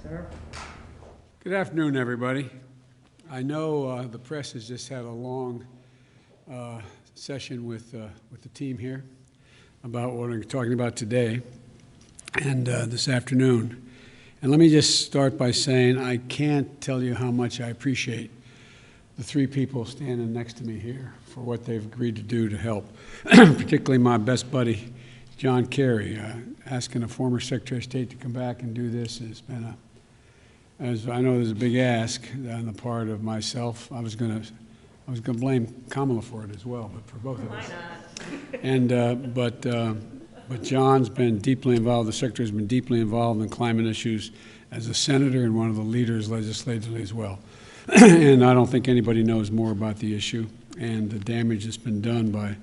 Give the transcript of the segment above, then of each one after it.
Sir. Good afternoon, everybody. I know the press has just had a long session with the team here about what we're talking about today and this afternoon. And let me just start by saying I can't tell you how much I appreciate the three people standing next to me here for what they've agreed to do to help, particularly my best buddy, John Kerry. Asking a former Secretary of State to come back and do this has been as I know there's a big ask on the part of myself. I was gonna blame Kamala for it as well, but for both of us. And but John's been deeply involved. The Secretary's been deeply involved in climate issues as a senator and one of the leaders legislatively as well. And I don't think anybody knows more about the issue and the damage that's been done by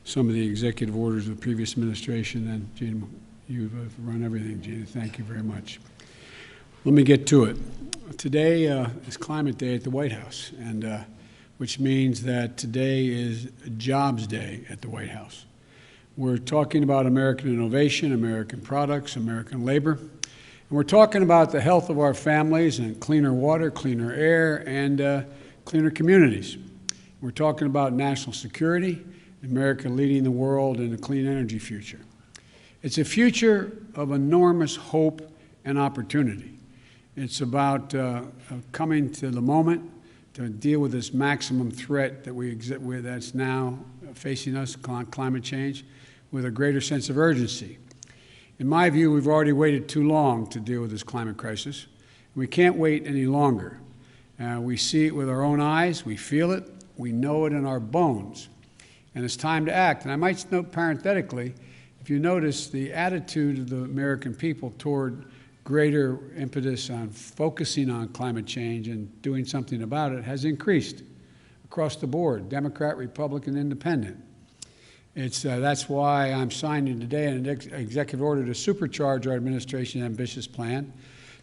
some of the executive orders of the previous administration. And Gina, you've run everything, Gina. Thank you very much. Let me get to it. Today is Climate Day at the White House, and which means that today is Jobs Day at the White House. We're talking about American innovation, American products, American labor, and we're talking about the health of our families and cleaner water, cleaner air, and cleaner communities. We're talking about national security, America leading the world in a clean energy future. It's a future of enormous hope and opportunity. It's about coming to the moment to deal with this maximum threat that that's now facing us, climate change, with a greater sense of urgency. In my view, we've already waited too long to deal with this climate crisis. We can't wait any longer. We see it with our own eyes, we feel it, we know it in our bones, and it's time to act. And I might note parenthetically, if you notice, the attitude of the American people toward greater impetus on focusing on climate change and doing something about it has increased across the board, Democrat, Republican, Independent. That's why I'm signing today an executive order to supercharge our administration's ambitious plan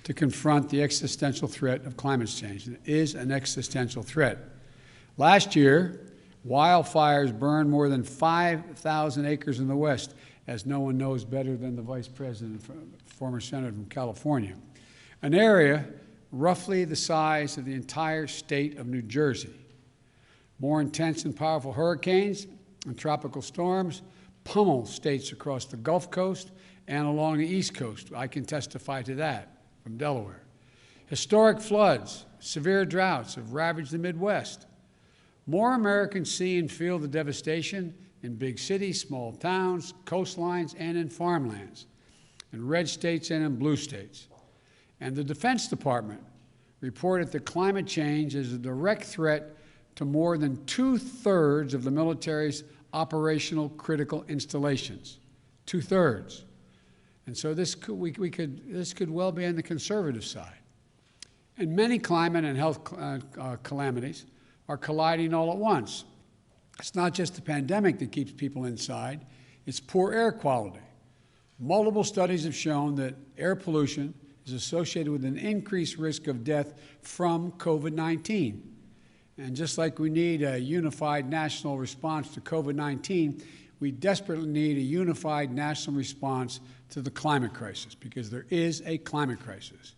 to confront the existential threat of climate change. It is an existential threat. Last year, wildfires burned more than 5,000 acres in the West, as no one knows better than the Vice President, former Senator from California, an area roughly the size of the entire state of New Jersey. More intense and powerful hurricanes and tropical storms pummel states across the Gulf Coast and along the East Coast. I can testify to that from Delaware. Historic floods, severe droughts have ravaged the Midwest. More Americans see and feel the devastation in big cities, small towns, coastlines, and in farmlands, in red states and in blue states. And the Defense Department reported that climate change is a direct threat to more than 2/3 of the military's operational critical installations. 2/3. And so this could well be on the conservative side. And many climate and health calamities are colliding all at once. It's not just the pandemic that keeps people inside, it's poor air quality. Multiple studies have shown that air pollution is associated with an increased risk of death from COVID-19. And just like we need a unified national response to COVID-19, we desperately need a unified national response to the climate crisis, because there is a climate crisis.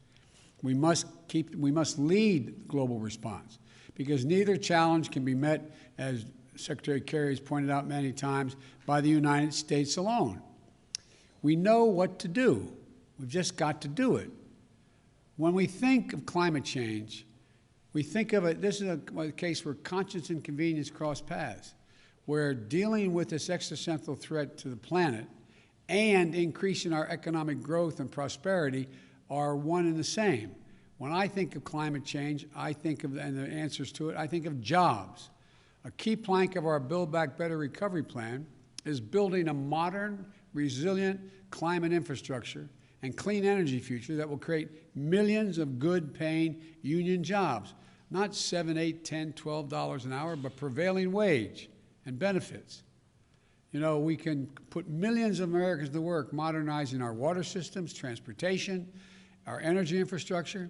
We must lead global response, because neither challenge can be met, as Secretary Kerry has pointed out many times, by the United States alone. We know what to do. We've just got to do it. When we think of climate change, we think of it, this is a case where conscience and convenience cross paths, where dealing with this existential threat to the planet and increasing our economic growth and prosperity are one and the same. When I think of climate change, I think of, and the answers to it, I think of jobs. A key plank of our Build Back Better recovery plan is building a modern, resilient climate infrastructure and clean energy future that will create millions of good-paying union jobs, not $7, $8, $10, $12 an hour, but prevailing wage and benefits. You know, we can put millions of Americans to work modernizing our water systems, transportation, our energy infrastructure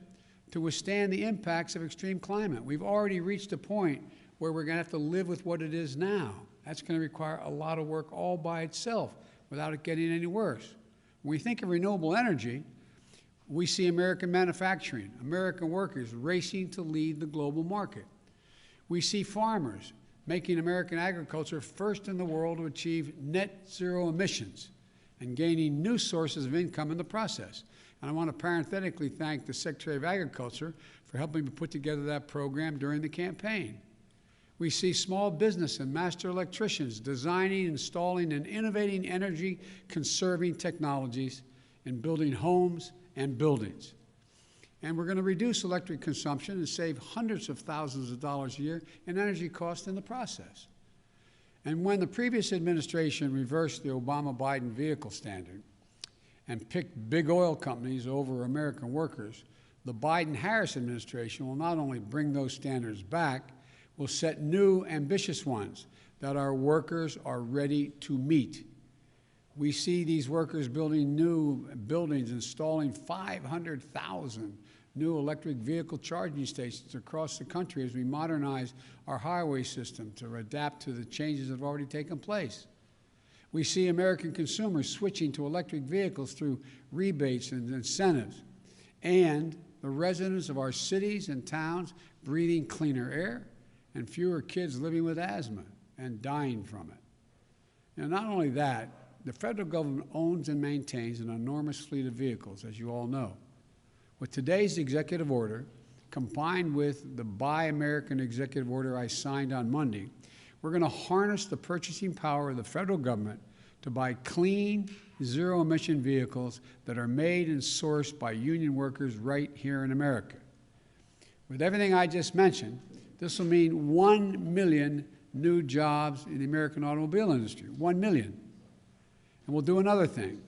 to withstand the impacts of extreme climate. We've already reached a point where we're going to have to live with what it is now. That's going to require a lot of work all by itself without it getting any worse. When we think of renewable energy, We see American manufacturing, American workers racing to lead the global market. We see farmers making American agriculture first in the world to achieve net zero emissions and gaining new sources of income in the process. And I want to parenthetically thank the Secretary of Agriculture for helping me put together that program during the campaign. We see small business and master electricians designing, installing, and innovating energy-conserving technologies in building homes and buildings. And we're going to reduce electric consumption and save hundreds of thousands of dollars a year in energy costs in the process. And when the previous administration reversed the Obama-Biden vehicle standard and picked big oil companies over American workers, the Biden-Harris administration will not only bring those standards back, will set new, ambitious ones that our workers are ready to meet. We see these workers building new buildings, installing 500,000 new electric vehicle charging stations across the country as we modernize our highway system to adapt to the changes that have already taken place. We see American consumers switching to electric vehicles through rebates and incentives, and the residents of our cities and towns breathing cleaner air and fewer kids living with asthma and dying from it. And not only that, the federal government owns and maintains an enormous fleet of vehicles, as you all know. With today's executive order, combined with the Buy American executive order I signed on Monday, we're going to harness the purchasing power of the federal government to buy clean, zero-emission vehicles that are made and sourced by union workers right here in America. With everything I just mentioned, this will mean 1 million new jobs in the American automobile industry, 1 million. And we'll do another thing.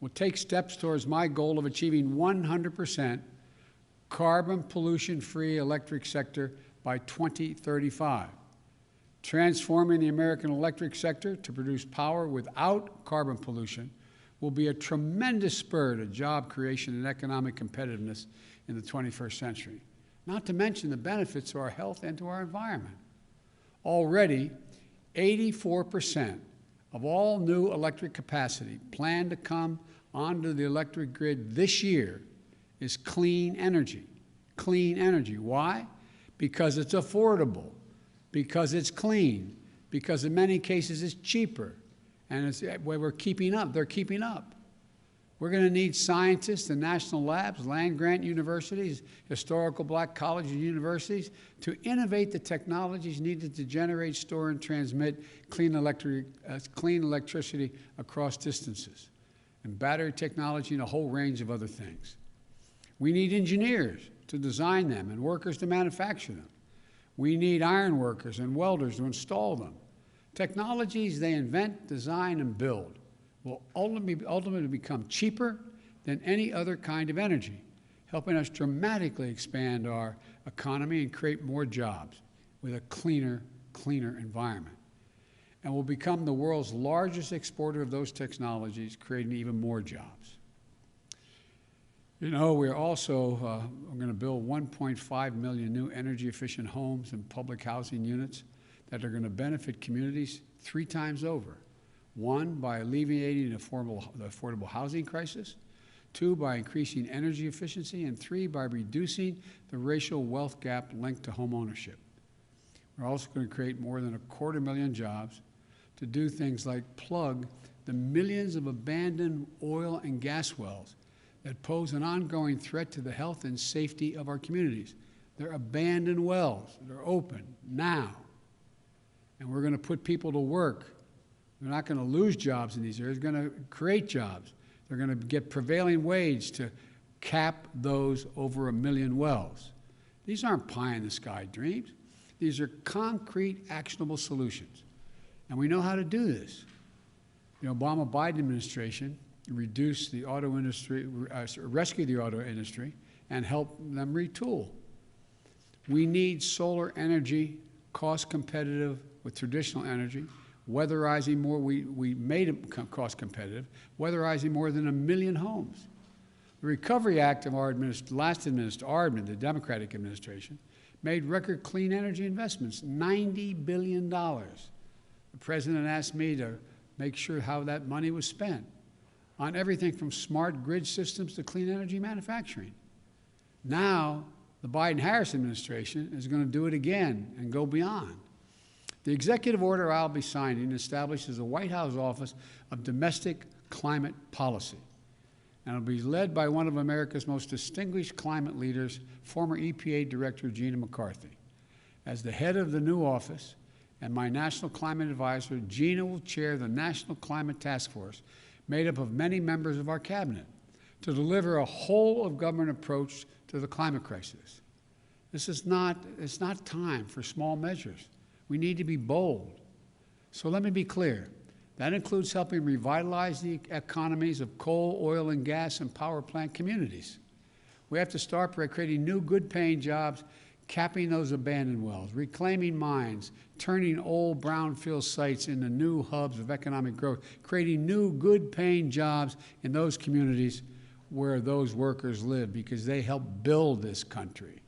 We'll take steps towards my goal of achieving 100% carbon pollution-free electric sector by 2035, transforming the American electric sector to produce power without carbon pollution will be a tremendous spur to job creation and economic competitiveness in the 21st century, not to mention the benefits to our health and to our environment. Already, 84% of all new electric capacity planned to come onto the electric grid this year is clean energy. Clean energy. Why? Because it's affordable, because it's clean, because in many cases it's cheaper, and it's where we're keeping up. They're keeping up. We're going to need scientists and national labs, land-grant universities, historical black colleges and universities to innovate the technologies needed to generate, store, and transmit clean electricity across distances, and battery technology and a whole range of other things. We need engineers to design them and workers to manufacture them. We need iron workers and welders to install them. Technologies they invent, design, and build will ultimately become cheaper than any other kind of energy, helping us dramatically expand our economy and create more jobs with a cleaner environment. And we'll become the world's largest exporter of those technologies, creating even more jobs. You know, we're also going to build 1.5 million new energy-efficient homes and public housing units that are going to benefit communities 3 times over. 1, by alleviating the affordable housing crisis. 2, by increasing energy efficiency. And 3, by reducing the racial wealth gap linked to home ownership. We're also going to create more than 250,000 jobs to do things like plug the millions of abandoned oil and gas wells that pose an ongoing threat to the health and safety of our communities. They're abandoned wells. They're open now. And we're going to put people to work. They're not going to lose jobs in these areas. They're going to create jobs. They're going to get prevailing wage to cap those over 1 million wells. These aren't pie-in-the-sky dreams. These are concrete, actionable solutions. And we know how to do this. The Obama-Biden administration reduced the auto industry, rescued the auto industry, and helped them retool. We need solar energy, cost competitive with traditional energy, weatherizing more, we made it cost competitive, weatherizing more than 1 million homes. The Recovery Act of our the Democratic administration, made record clean energy investments, $90 billion. The president asked me to make sure how that money was spent. on everything from smart grid systems to clean energy manufacturing. Now, the Biden-Harris administration is going to do it again and go beyond. The executive order I'll be signing establishes a White House Office of Domestic Climate Policy, and it'll be led by one of America's most distinguished climate leaders, former EPA Director Gina McCarthy. As the head of the new office and my National Climate Advisor, Gina will chair the National Climate Task Force, made up of many members of our cabinet, to deliver a whole-of-government approach to the climate crisis. It's not time for small measures. We need to be bold. So let me be clear. That includes helping revitalize the economies of coal, oil, and gas and power plant communities. We have to start by creating new good-paying jobs, capping those abandoned wells, reclaiming mines, turning old brownfield sites into new hubs of economic growth, creating new good-paying jobs in those communities where those workers live, because they help build this country.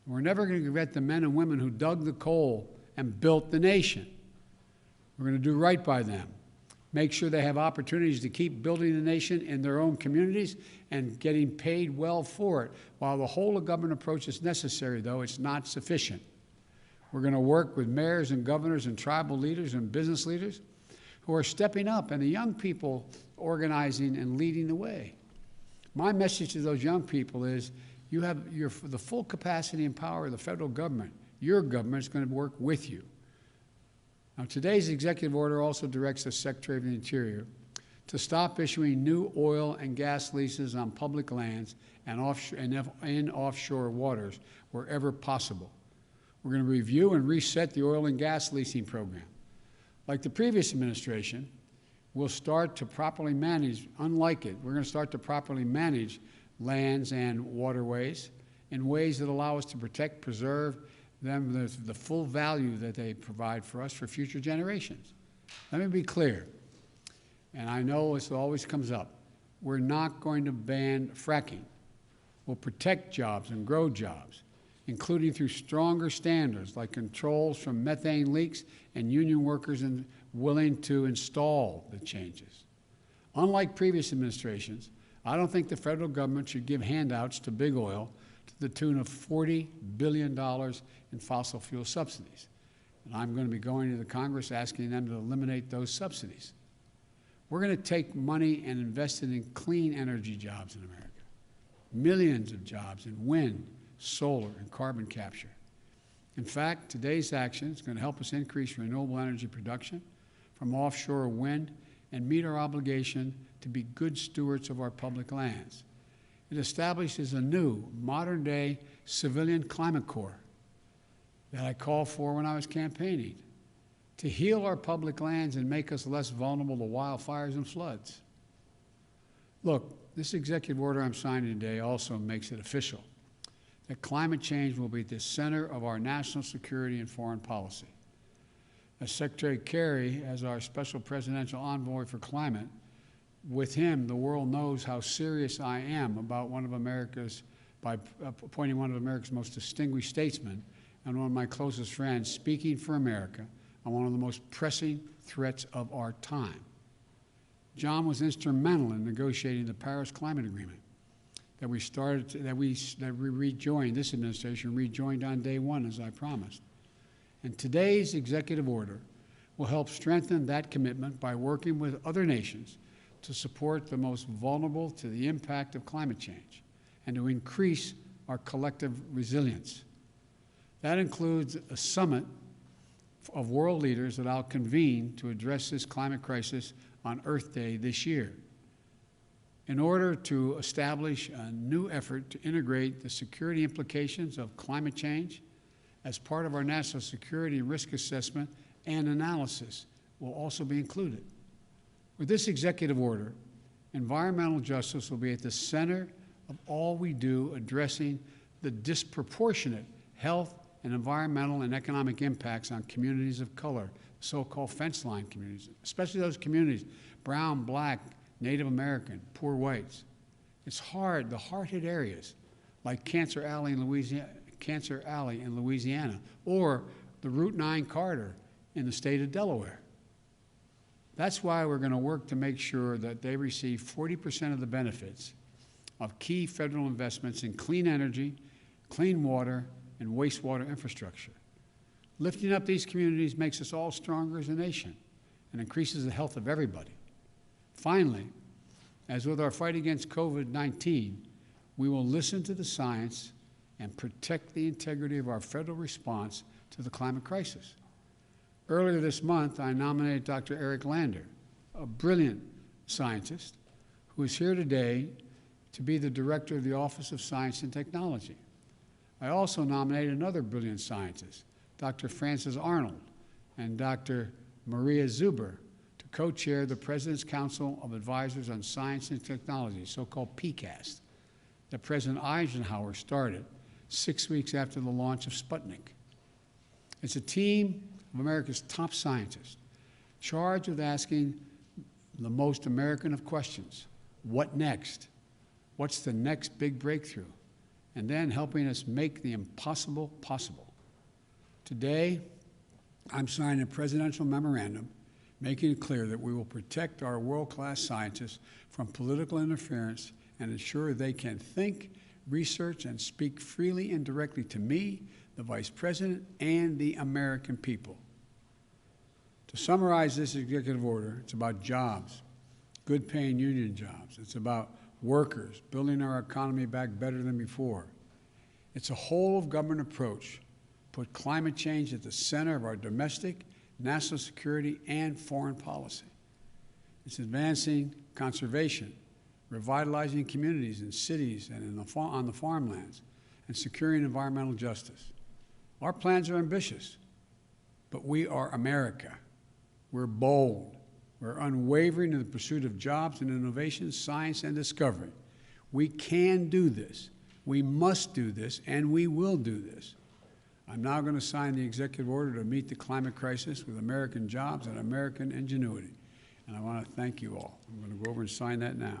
We're never going to forget the men and women who dug the coal and built the nation. We're going to do right by them, make sure they have opportunities to keep building the nation in their own communities and getting paid well for it. While the whole-of-government approach is necessary, though, it's not sufficient. We're going to work with mayors and governors and tribal leaders and business leaders who are stepping up, and the young people organizing and leading the way. My message to those young people is you have the full capacity and power of the federal government. Your government is going to work with you. Now, today's executive order also directs the Secretary of the Interior to stop issuing new oil and gas leases on public lands and in offshore waters wherever possible. We're going to review and reset the oil and gas leasing program. Like the previous administration, we'll start to properly manage, unlike it, we're going to start to properly manage lands and waterways in ways that allow us to protect, preserve them, the full value that they provide for us for future generations. Let me be clear, and I know this always comes up. We're not going to ban fracking. We'll protect jobs and grow jobs, including through stronger standards like controls from methane leaks and union workers willing to install the changes. Unlike previous administrations, I don't think the federal government should give handouts to big oil to the tune of $40 billion in fossil fuel subsidies. And I'm going to be going to the Congress asking them to eliminate those subsidies. We're going to take money and invest it in clean energy jobs in America. Millions of jobs in wind, solar, and carbon capture. In fact, today's action is going to help us increase renewable energy production from offshore wind and meet our obligation to be good stewards of our public lands. It establishes a new, modern-day civilian climate corps that I called for when I was campaigning to heal our public lands and make us less vulnerable to wildfires and floods. Look, this executive order I'm signing today also makes it official that climate change will be at the center of our national security and foreign policy. As Secretary Kerry, as our special presidential envoy for climate, with him, the world knows how serious I am about by appointing one of America's most distinguished statesmen and one of my closest friends speaking for America on one of the most pressing threats of our time. John was instrumental in negotiating the Paris Climate Agreement that we rejoined, this administration rejoined on day one, as I promised. And today's executive order will help strengthen that commitment by working with other nations to support the most vulnerable to the impact of climate change and to increase our collective resilience. That includes a summit of world leaders that I'll convene to address this climate crisis on Earth Day this year, in order to establish a new effort to integrate the security implications of climate change as part of our national security and risk assessment and analysis will also be included. With this executive order, environmental justice will be at the center of all we do, addressing the disproportionate health and environmental and economic impacts on communities of color, so-called fence line communities, especially those communities, brown, black, Native American, poor whites. It's hard, the hard-hit areas like Cancer Alley in Louisiana, or the Route 9 corridor in the state of Delaware. That's why we're going to work to make sure that they receive 40% of the benefits of key federal investments in clean energy, clean water, and wastewater infrastructure. Lifting up these communities makes us all stronger as a nation and increases the health of everybody. Finally, as with our fight against COVID-19, we will listen to the science and protect the integrity of our federal response to the climate crisis. Earlier this month, I nominated Dr. Eric Lander, a brilliant scientist who is here today to be the director of the Office of Science and Technology. I also nominated another brilliant scientist, Dr. Frances Arnold and Dr. Maria Zuber, to co-chair the President's Council of Advisors on Science and Technology, so-called PCAST, that President Eisenhower started 6 weeks after the launch of Sputnik. It's a team of America's top scientists charged with asking the most American of questions: what next? What's the next big breakthrough? And then helping us make the impossible possible. Today, I'm signing a presidential memorandum making it clear that we will protect our world-class scientists from political interference and ensure they can think, research, and speak freely and directly to me, the Vice President, and the American people. To summarize this executive order, it's about jobs, good-paying union jobs. It's about workers, building our economy back better than before. It's a whole-of-government approach. Put climate change at the center of our domestic, national security, and foreign policy. It's advancing conservation, revitalizing communities in cities and on the farmlands, and securing environmental justice. Our plans are ambitious, but we are America. We're bold. We're unwavering in the pursuit of jobs and innovation, science and discovery. We can do this. We must do this, and we will do this. I'm now going to sign the executive order to meet the climate crisis with American jobs and American ingenuity. And I want to thank you all. I'm going to go over and sign that now.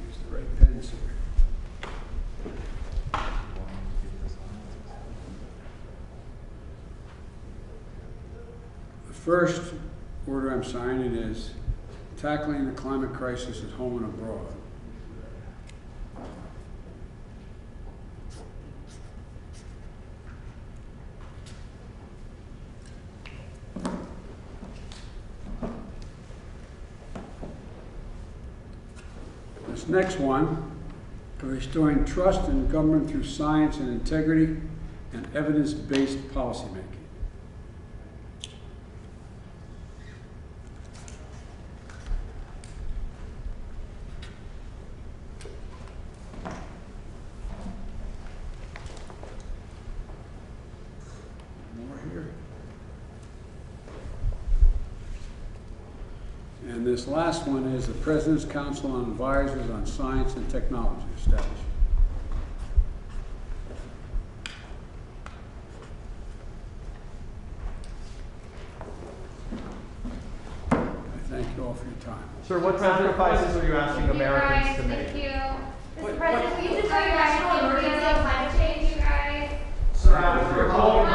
Use the right pen, sir. The first order I'm signing is tackling the climate crisis at home and abroad. This next one, restoring trust in government through science and integrity and evidence-based policymaking. And this last one is the President's Council on Advisors on Science and Technology establishment. I thank you all for your time. Sir, what sacrifices are you asking Americans to make? Thank you. Mr. President, will you declare national emergency on climate change, you guys? Sir, after your call,